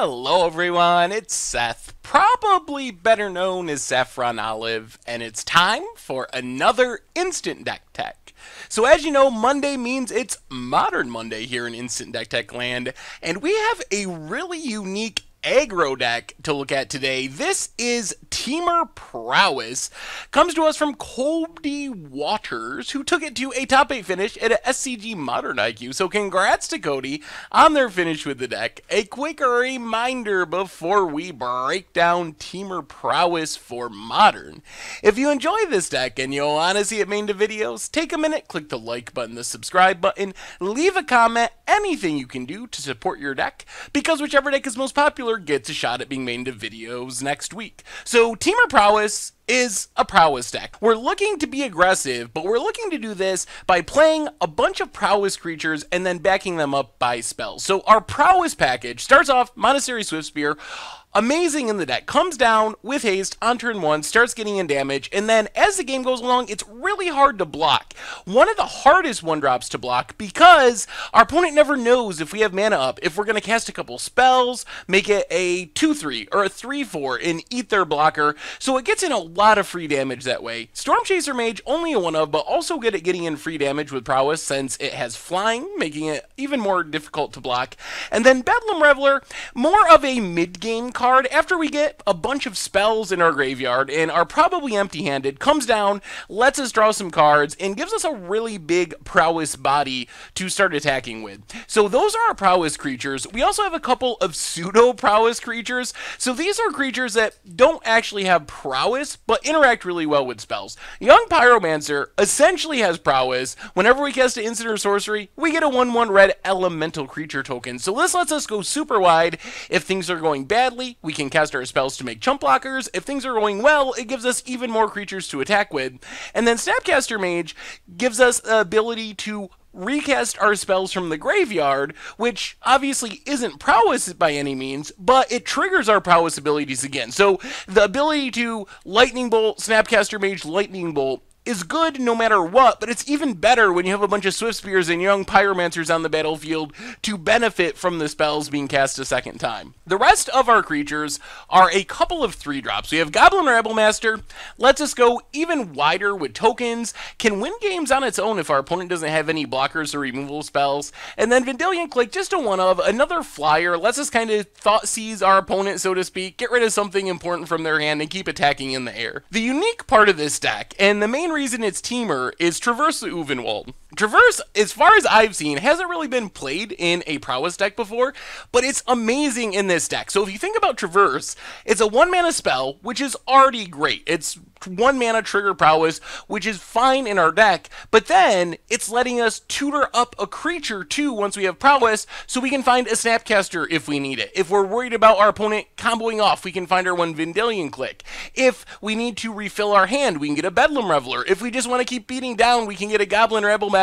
Hello everyone, it's Seth, probably better known as Saffron Olive, and it's time for another Instant Deck Tech. So as you know, Monday means it's Modern Monday here in Instant Deck Tech land, and we have a really unique aggro deck to look at today. This is Temur Prowess. Comes to us from Cody Waters, who took it to a top 8 finish at a SCG Modern IQ. So congrats to Cody on their finish with the deck. A quick reminder before we break down Temur Prowess for Modern. If you enjoy this deck and you want to see it made into videos, take a minute, click the like button, the subscribe button, leave a comment, anything you can do to support your deck, because whichever deck is most popular gets a shot at being made into videos next week. So Temur Prowess is a Prowess deck. We're looking to be aggressive, but we're looking to do this by playing a bunch of Prowess creatures and then backing them up by spells. So our Prowess package starts off Monastery Swiftspear, amazing in the deck, comes down with haste on turn 1, starts getting in damage, and then as the game goes along, it's really hard to block. One of the hardest 1-drops to block because our opponent never knows if we have mana up, if we're going to cast a couple spells, make it a 2-3 or a 3-4 and eat their blocker, so it gets in a lot of free damage that way. Storm Chaser Mage, only a 1-of, but also good at getting in free damage with Prowess since it has flying, making it even more difficult to block. And then Bedlam Reveler, more of a mid-game card. After we get a bunch of spells in our graveyard and are probably empty-handed, comes down, lets us draw some cards, and gives us a really big Prowess body to start attacking with. So those are our Prowess creatures. We also have a couple of pseudo-Prowess creatures. So these are creatures that don't actually have Prowess, but interact really well with spells. Young Pyromancer essentially has Prowess. Whenever we cast an instant or sorcery, we get a 1/1 red elemental creature token. So this lets us go super wide. If things are going badly, we can cast our spells to make chump blockers. If things are going well, it gives us even more creatures to attack with. And then Snapcaster Mage gives us the ability to recast our spells from the graveyard, which obviously isn't Prowess by any means, but it triggers our Prowess abilities again. So the ability to Lightning Bolt, Snapcaster Mage, Lightning Bolt is good no matter what, but it's even better when you have a bunch of Swiftspears and young Pyromancers on the battlefield to benefit from the spells being cast a second time. The rest of our creatures are a couple of 3-drops. We have Goblin Rabblemaster, lets us go even wider with tokens, can win games on its own if our opponent doesn't have any blockers or removal spells, and then Vendilion Click, just a 1-of, another flyer, lets us kind of thought seize our opponent, so to speak, get rid of something important from their hand and keep attacking in the air. The unique part of this deck, and the main reason it's Temur, is Traverse the Ulvenwald. Traverse, as far as I've seen, hasn't really been played in a Prowess deck before, but it's amazing in this deck. So if you think about Traverse, it's a 1-mana spell, which is already great. It's 1-mana trigger Prowess, which is fine in our deck, but then it's letting us tutor up a creature too once we have Prowess, so we can find a Snapcaster if we need it. If we're worried about our opponent comboing off, we can find our one Vendilion Click. If we need to refill our hand, we can get a Bedlam Reveler. If we just want to keep beating down, we can get a Goblin Rabblemasters.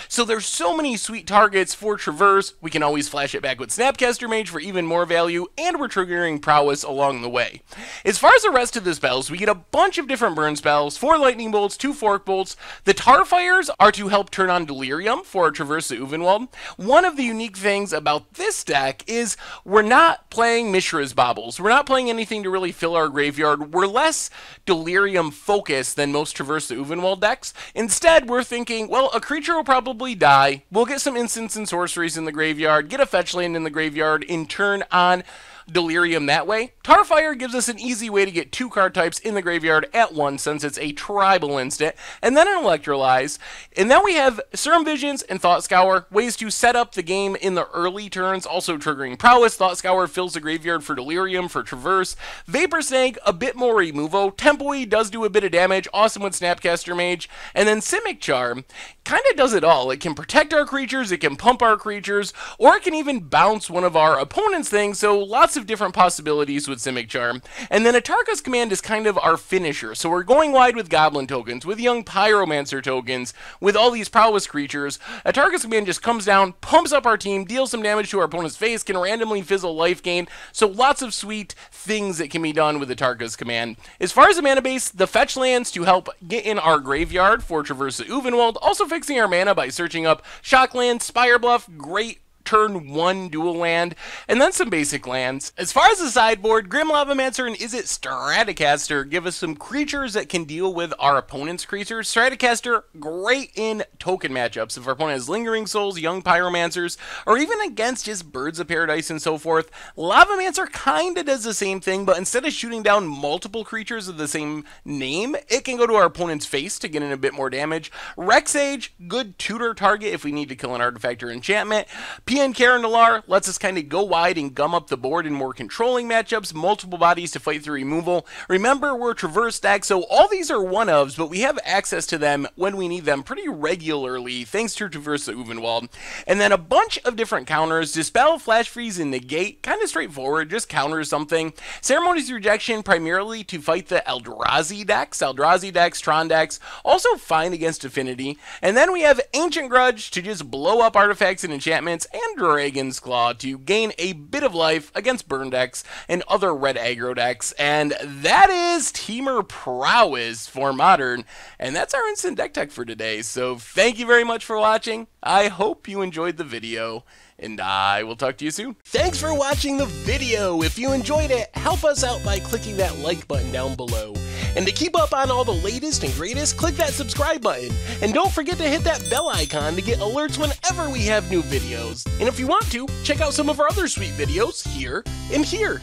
So there's so many sweet targets for Traverse. We can always flash it back with Snapcaster Mage for even more value, and we're triggering Prowess along the way. As far as the rest of the spells, we get a bunch of different burn spells, 4 Lightning Bolts, 2 Fork Bolts. The Tarfires are to help turn on Delirium for Traverse the Ulvenwald. One of the unique things about this deck is we're not playing Mishra's Baubles. We're not playing anything to really fill our graveyard. We're less Delirium focused than most Traverse the Ulvenwald decks. Instead, we're thinking, well, a creature will probably die. We'll get some instants and sorceries in the graveyard, get a fetch land in the graveyard, and turn on Delirium that way. Tarfire gives us an easy way to get 2 card types in the graveyard at once since it's a tribal instant, and then an Electrolyze. And then we have Serum Visions and Thought Scour, ways to set up the game in the early turns, also triggering Prowess. Thought Scour fills the graveyard for Delirium, for Traverse. Vapor Snake, a bit more removal. Tempo does do a bit of damage, awesome with Snapcaster Mage. And then Simic Charm kind of does it all. It can protect our creatures, it can pump our creatures, or it can even bounce one of our opponent's things, so lots of different possibilities with Simic Charm. And then Atark'a's Command is kind of our finisher, so we're going wide with Goblin tokens, with young Pyromancer tokens, with all these Prowess creatures. Atark'a's Command just comes down, pumps up our team, deals some damage to our opponent's face, can randomly fizzle life gain, so lots of sweet things that can be done with Atark'a's Command. As far as the mana base, the fetch lands to help get in our graveyard for Traverse the Ulvenwald, also fixing our mana by searching up Shockland, Spire Bluff, great turn 1 dual land, and then some basic lands. As far as the sideboard, Grim Lavamancer and Izzet Stratocaster give us some creatures that can deal with our opponent's creatures. Stratocaster, great in token matchups. If our opponent has Lingering Souls, Young Pyromancers, or even against just Birds of Paradise and so forth, Lavamancer kinda does the same thing, but instead of shooting down multiple creatures of the same name, it can go to our opponent's face to get in a bit more damage. Rexage, good tutor target if we need to kill an artifact or enchantment. PN Nalar lets us kind of go wide and gum up the board in more controlling matchups, multiple bodies to fight through removal. Remember, we're a traverse deck, so all these are one-ofs, but we have access to them when we need them pretty regularly, thanks to Traverse the Ulvenwald. And then a bunch of different counters. Dispel, Flash Freeze, and Negate, kind of straightforward, just counters something. Ceremony's Rejection, primarily to fight the Eldrazi decks, Tron decks, also fine against Affinity. And then we have Ancient Grudge to just blow up artifacts and enchantments, and Dragon's Claw to gain a bit of life against burn decks and other red aggro decks. And that is Temur Prowess for Modern, and that's our instant deck tech for today. So thank you very much for watching. I hope you enjoyed the video, and I will talk to you soon. Thanks for watching the video. If you enjoyed it, help us out by clicking that like button down below. And to keep up on all the latest and greatest, click that subscribe button. And don't forget to hit that bell icon to get alerts whenever we have new videos. And if you want to, check out some of our other sweet videos here and here.